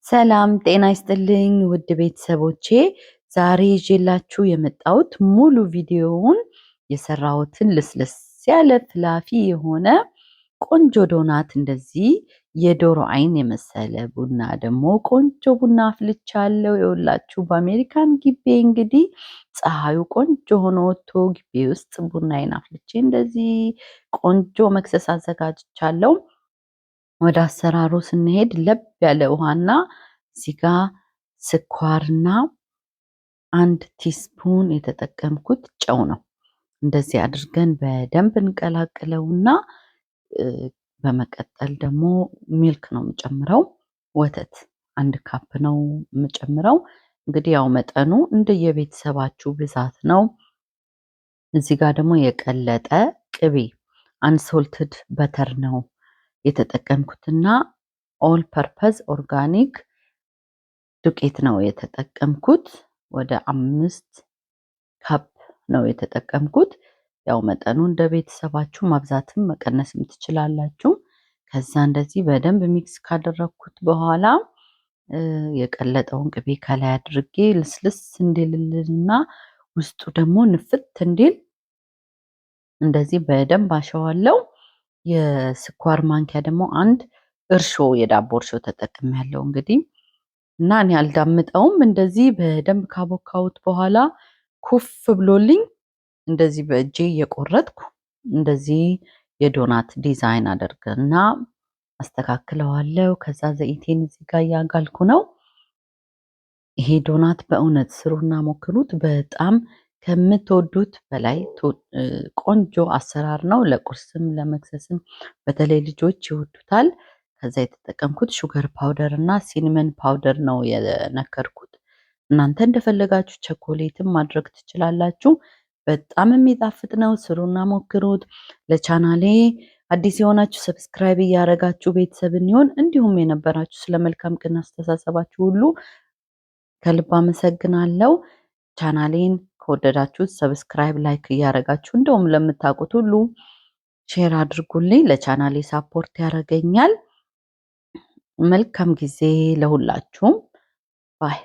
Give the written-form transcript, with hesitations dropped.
ሰላም ጤና ይስጥልኝ ውድ ቤተሰቦቼ፣ ዛሬ ይዤላችሁ የመጣሁት ሙሉ ቪዲዮውን የሰራሁትን ልስልስ ያለ ፍላፊ የሆነ ቆንጆ ዶናት፣ እንደዚህ የዶሮ አይን የመሰለ ቡና ደግሞ ቆንጆ ቡና አፍልቻለሁ። የሁላችሁ በአሜሪካን ግቢ እንግዲህ ፀሐዩ ቆንጆ ሆኖ ወጥቶ ግቢ ውስጥ ቡናዬን አፍልቼ እንደዚህ ቆንጆ መክሰስ አዘጋጅቻለሁ። ወደ አሰራሩ ስንሄድ ለብ ያለ ውሃና እዚህ ጋ ስኳርና 1 ቲስፑን የተጠቀምኩት ጨው ነው። እንደዚህ አድርገን በደንብ እንቀላቅለውና በመቀጠል ደግሞ ሚልክ ነው የምጨምረው። ወተት 1 ካፕ ነው የምጨምረው። እንግዲህ ያው መጠኑ እንደየቤተሰባችሁ ብዛት ነው። እዚህ ጋር ደግሞ የቀለጠ ቅቤ አንሶልትድ በተር ነው የተጠቀምኩትና ኦል ፐርፐዝ ኦርጋኒክ ዱቄት ነው የተጠቀምኩት። ወደ 5 ካፕ ነው የተጠቀምኩት። ያው መጠኑ እንደ ቤተሰባችሁ ማብዛትም መቀነስም ትችላላችሁ። ከዛ እንደዚህ በደንብ ሚክስ ካደረኩት በኋላ የቀለጠውን ቅቤ ከላይ አድርጌ ልስልስ እንዲልልና ውስጡ ደግሞ ንፍት እንዲል እንደዚህ በደንብ አሸዋለሁ። የስኳር ማንኪያ ደግሞ 1 እርሾ የዳቦ እርሾ ተጠቅሜያለሁ እንግዲህ እና እኔ አልዳምጠውም። እንደዚህ በደንብ ካቦካሁት በኋላ ኩፍ ብሎልኝ እንደዚህ በእጄ እየቆረጥኩ እንደዚህ የዶናት ዲዛይን አደርግና አስተካክለዋለሁ። ከዛ ዘይቴን እዚህ ጋር እያጋልኩ ነው። ይሄ ዶናት በእውነት ስሩና ሞክሩት። በጣም ከምትወዱት በላይ ቆንጆ አሰራር ነው። ለቁርስም ለመክሰስም በተለይ ልጆች ይወዱታል። ከዛ የተጠቀምኩት ሹገር ፓውደር እና ሲኒመን ፓውደር ነው የነከርኩት። እናንተ እንደፈለጋችሁ ቸኮሌትም ማድረግ ትችላላችሁ። በጣም የሚጣፍጥ ነው። ስሩና ሞክሩት። ለቻናሌ አዲስ የሆናችሁ ሰብስክራይብ እያደረጋችሁ ቤተሰብን ይሁን፣ እንዲሁም የነበራችሁ ስለ መልካም ቅን አስተሳሰባችሁ ሁሉ ከልብ አመሰግናለሁ። ቻናሌን ከወደዳችሁት ሰብስክራይብ፣ ላይክ እያደረጋችሁ እንደውም ለምታውቁት ሁሉ ሼር አድርጉልኝ። ለቻናሌ ሳፖርት ያደርገኛል። መልካም ጊዜ ለሁላችሁም። ባይ